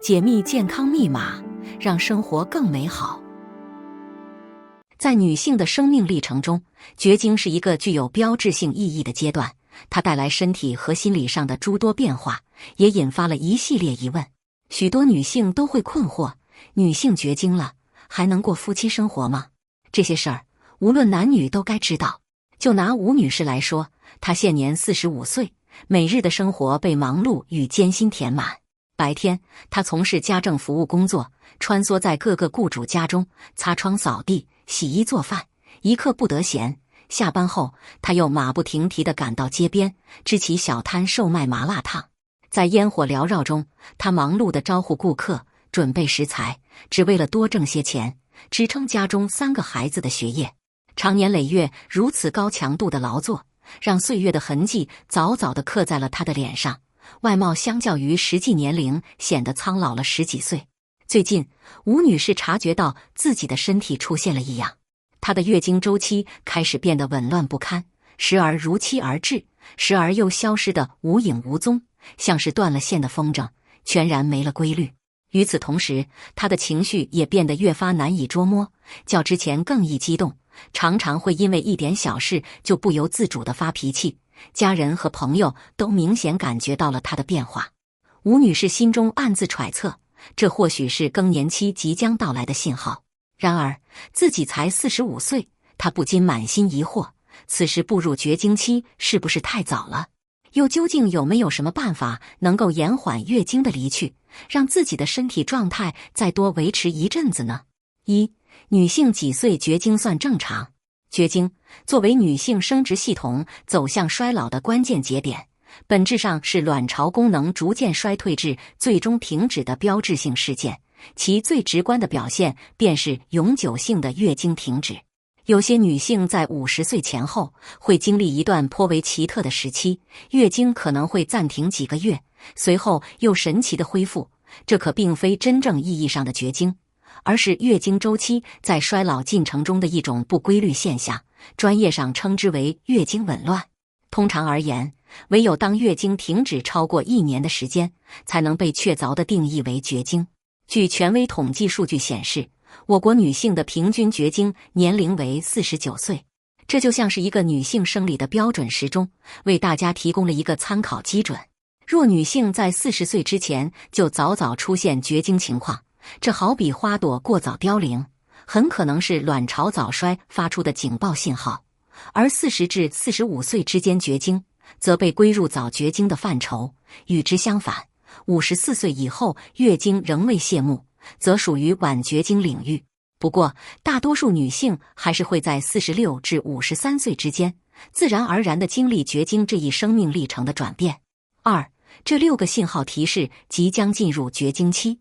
解密健康密码，让生活更美好。在女性的生命历程中，绝经是一个具有标志性意义的阶段，它带来身体和心理上的诸多变化，也引发了一系列疑问。许多女性都会困惑：女性绝经了，还能过夫妻生活吗？这些事儿，无论男女都该知道。就拿吴女士来说，她现年45岁，每日的生活被忙碌与艰辛填满。白天，她从事家政服务工作，穿梭在各个雇主家中，擦窗扫地、洗衣做饭，一刻不得闲。下班后，她又马不停蹄地赶到街边，支起小摊售卖麻辣烫。在烟火缭绕中，她忙碌地招呼顾客，准备食材，只为了多挣些钱，支撑家中3个孩子的学业。长年累月如此高强度的劳作，让岁月的痕迹早早地刻在了她的脸上，外貌相较于实际年龄显得苍老了10几岁。最近，吴女士察觉到自己的身体出现了异样，她的月经周期开始变得紊乱不堪，时而如期而至，时而又消失得无影无踪，像是断了线的风筝，全然没了规律。与此同时，她的情绪也变得越发难以捉摸，较之前更易激动，常常会因为一点小事就不由自主地发脾气。家人和朋友都明显感觉到了她的变化。吴女士心中暗自揣测，这或许是更年期即将到来的信号。然而，自己才45岁，她不禁满心疑惑，此时步入绝经期是不是太早了？又究竟有没有什么办法能够延缓月经的离去，让自己的身体状态再多维持一阵子呢？女性几岁绝经算正常？绝经作为女性生殖系统走向衰老的关键节点，本质上是卵巢功能逐渐衰退至最终停止的标志性事件，其最直观的表现便是永久性的月经停止。有些女性在50岁前后会经历一段颇为奇特的时期，月经可能会暂停几个月，随后又神奇的恢复。这可并非真正意义上的绝经，而是月经周期在衰老进程中的一种不规律现象，专业上称之为月经紊乱。通常而言，唯有当月经停止超过1年的时间，才能被确凿地定义为绝经。据权威统计数据显示，我国女性的平均绝经年龄为49岁，这就像是一个女性生理的标准时钟，为大家提供了一个参考基准。若女性在40岁之前就早早出现绝经情况，这好比花朵过早凋零，很可能是卵巢早衰发出的警报信号；而40至45岁之间绝经，则被归入早绝经的范畴。与之相反，54岁以后月经仍未谢幕，则属于晚绝经领域。不过，大多数女性还是会在46至53岁之间，自然而然地经历绝经这一生命历程的转变。这6个信号提示即将进入绝经期。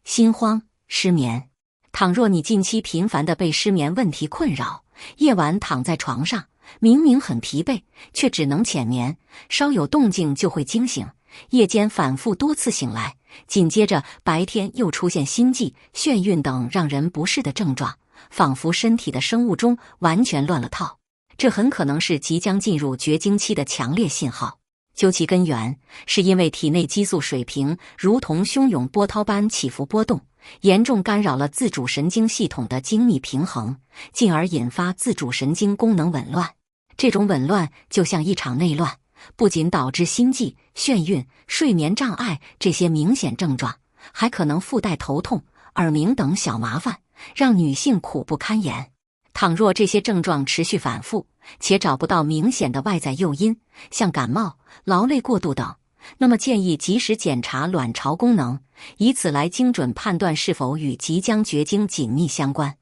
心慌、失眠。倘若你近期频繁地被失眠问题困扰，夜晚躺在床上，明明很疲惫，却只能浅眠，稍有动静就会惊醒，夜间反复多次醒来，紧接着白天又出现心悸、眩晕等让人不适的症状，仿佛身体的生物钟完全乱了套，这很可能是即将进入绝经期的强烈信号。究其根源，是因为体内激素水平如同汹涌波涛般起伏波动，严重干扰了自主神经系统的精密平衡，进而引发自主神经功能紊乱。这种紊乱就像一场内乱，不仅导致心悸、眩晕、睡眠障碍这些明显症状，还可能附带头痛、耳鸣等小麻烦，让女性苦不堪言。倘若这些症状持续反复，且找不到明显的外在诱因，像感冒、劳累过度等，那么建议及时检查卵巢功能，以此来精准判断是否与即将绝经紧密相关。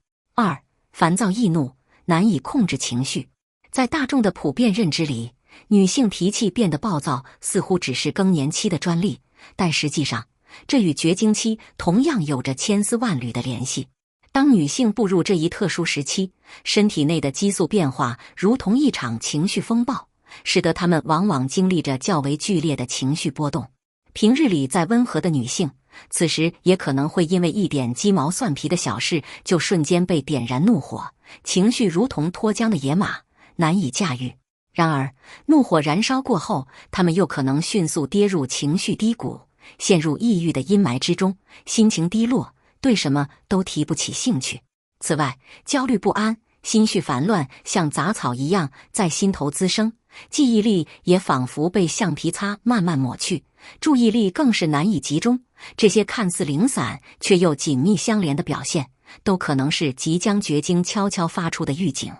烦躁易怒，难以控制情绪。在大众的普遍认知里，女性脾气变得暴躁似乎只是更年期的专利，但实际上，这与绝经期同样有着千丝万缕的联系。当女性步入这一特殊时期，身体内的激素变化如同一场情绪风暴，使得她们往往经历着较为剧烈的情绪波动。平日里再温和的女性，此时也可能会因为一点鸡毛蒜皮的小事就瞬间被点燃怒火，情绪如同脱缰的野马，难以驾驭。然而，怒火燃烧过后，她们又可能迅速跌入情绪低谷，陷入抑郁的阴霾之中，心情低落，对什么都提不起兴趣。此外，焦虑不安、心绪烦乱像杂草一样在心头滋生，记忆力也仿佛被橡皮擦慢慢抹去，注意力更是难以集中。这些看似零散却又紧密相连的表现，都可能是即将绝经悄悄发出的预警。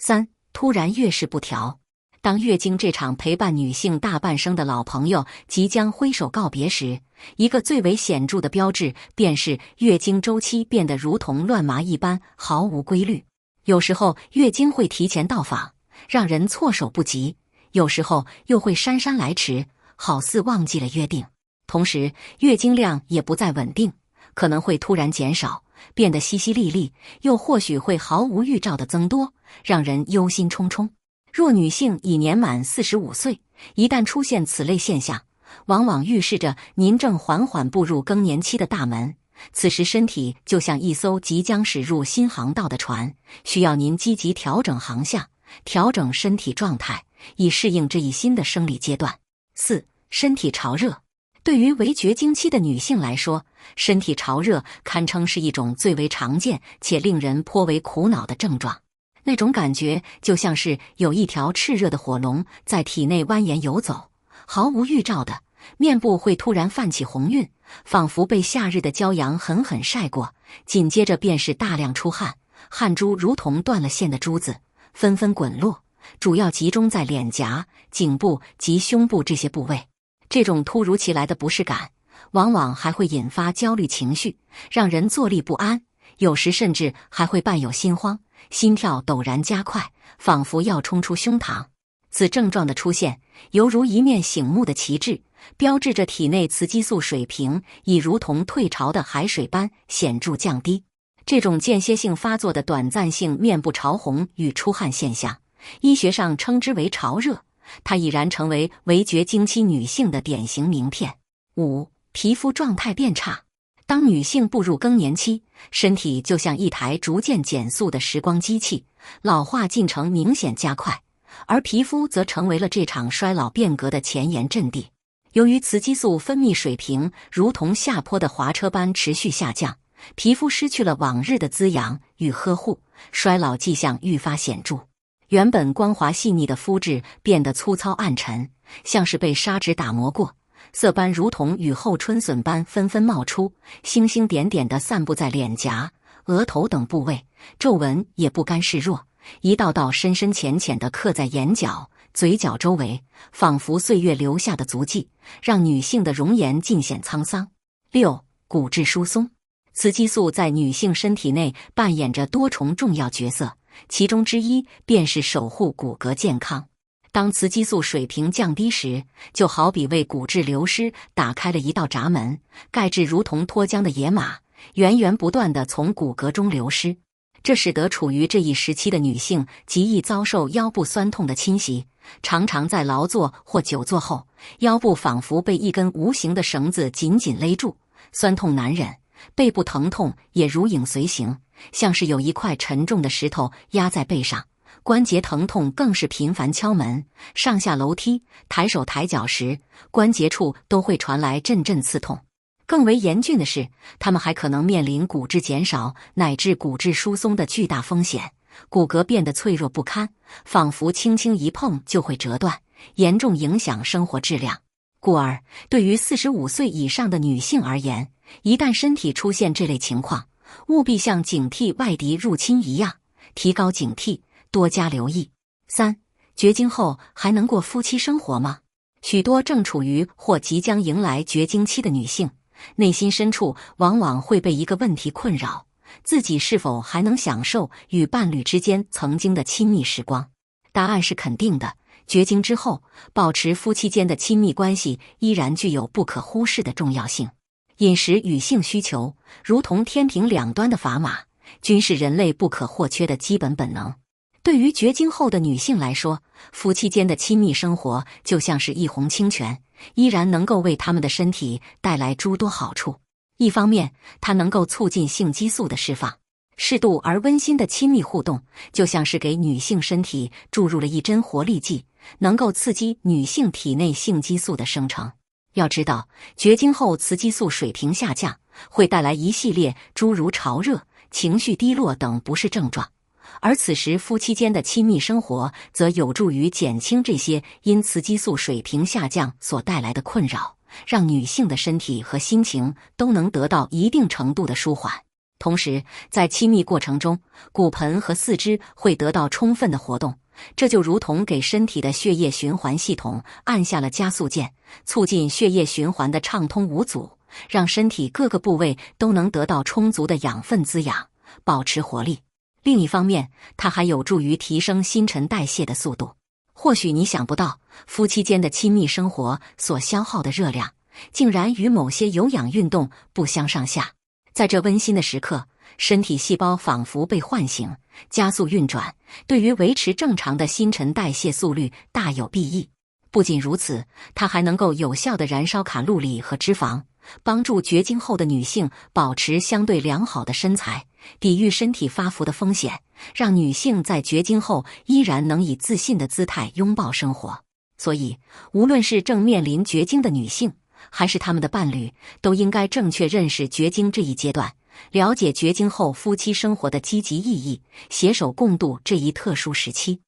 3. 突然月事不调。当月经这场陪伴女性大半生的老朋友即将挥手告别时，一个最为显著的标志便是月经周期变得如同乱麻一般毫无规律。有时候月经会提前到访，让人措手不及；有时候又会姗姗来迟，好似忘记了约定。同时，月经量也不再稳定，可能会突然减少，变得淅淅沥沥，又或许会毫无预兆的增多，让人忧心忡忡。若女性已年满45岁，一旦出现此类现象，往往预示着您正缓缓步入更年期的大门。此时身体就像一艘即将驶入新航道的船，需要您积极调整航向，调整身体状态，以适应这一新的生理阶段。4. 身体潮热。对于为绝经期的女性来说，身体潮热堪称是一种最为常见且令人颇为苦恼的症状。那种感觉就像是有一条炽热的火龙在体内蜿蜒游走，毫无预兆的，面部会突然泛起红晕，仿佛被夏日的骄阳狠狠晒过，紧接着便是大量出汗，汗珠如同断了线的珠子，纷纷滚落，主要集中在脸颊、颈部及胸部这些部位。这种突如其来的不适感，往往还会引发焦虑情绪，让人坐立不安，有时甚至还会伴有心慌，心跳陡然加快，仿佛要冲出胸膛。此症状的出现，犹如一面醒目的旗帜，标志着体内雌激素水平已如同退潮的海水般显著降低。这种间歇性发作的短暂性面部潮红与出汗现象，医学上称之为潮热，它已然成为围绝经期女性的典型名片。5. 皮肤状态变差。当女性步入更年期，身体就像一台逐渐减速的时光机器，老化进程明显加快，而皮肤则成为了这场衰老变革的前沿阵地。由于雌激素分泌水平如同下坡的滑车般持续下降，皮肤失去了往日的滋养与呵护，衰老迹象愈发显著。原本光滑细腻的肤质变得粗糙暗沉，像是被砂纸打磨过，色斑如同雨后春笋般纷纷冒出，星星点点地散布在脸颊、额头等部位，皱纹也不甘示弱，一道道深深浅浅地刻在眼角、嘴角周围，仿佛岁月留下的足迹，让女性的容颜尽显沧桑。6. 骨质疏松。雌激素在女性身体内扮演着多重重要角色，其中之一便是守护骨骼健康。当雌激素水平降低时，就好比为骨质流失打开了一道闸门，钙质如同脱缰的野马，源源不断地从骨骼中流失。这使得处于这一时期的女性极易遭受腰部酸痛的侵袭，常常在劳作或久坐后，腰部仿佛被一根无形的绳子紧紧勒住，酸痛难忍，背部疼痛也如影随形，像是有一块沉重的石头压在背上。关节疼痛更是频繁敲门，上下楼梯、抬手抬脚时，关节处都会传来阵阵刺痛。更为严峻的是，他们还可能面临骨质减少乃至骨质疏松的巨大风险，骨骼变得脆弱不堪，仿佛轻轻一碰就会折断，严重影响生活质量。故而，对于45岁以上的女性而言，一旦身体出现这类情况，务必像警惕外敌入侵一样，提高警惕，多加留意。3. 绝经后还能过夫妻生活吗？许多正处于或即将迎来绝经期的女性，内心深处往往会被一个问题困扰：自己是否还能享受与伴侣之间曾经的亲密时光？答案是肯定的。绝经之后，保持夫妻间的亲密关系依然具有不可忽视的重要性。饮食与性需求如同天平两端的砝码，均是人类不可或缺的基本本能。对于绝经后的女性来说，夫妻间的亲密生活就像是一泓清泉，依然能够为他们的身体带来诸多好处。一方面，它能够促进性激素的释放，适度而温馨的亲密互动就像是给女性身体注入了一针活力剂，能够刺激女性体内性激素的生成。要知道，绝经后雌激素水平下降，会带来一系列诸如潮热、情绪低落等不适症状，而此时夫妻间的亲密生活则有助于减轻这些因雌激素水平下降所带来的困扰，让女性的身体和心情都能得到一定程度的舒缓。同时，在亲密过程中，骨盆和四肢会得到充分的活动，这就如同给身体的血液循环系统按下了加速键，促进血液循环的畅通无阻，让身体各个部位都能得到充足的养分滋养，保持活力。另一方面，它还有助于提升新陈代谢的速度。或许你想不到，夫妻间的亲密生活所消耗的热量，竟然与某些有氧运动不相上下。在这温馨的时刻，身体细胞仿佛被唤醒，加速运转，对于维持正常的新陈代谢速率大有裨益。不仅如此，它还能够有效地燃烧卡路里和脂肪，帮助绝经后的女性保持相对良好的身材，抵御身体发福的风险，让女性在绝经后依然能以自信的姿态拥抱生活。所以，无论是正面临绝经的女性，还是他们的伴侣，都应该正确认识绝经这一阶段，了解绝经后夫妻生活的积极意义，携手共度这一特殊时期。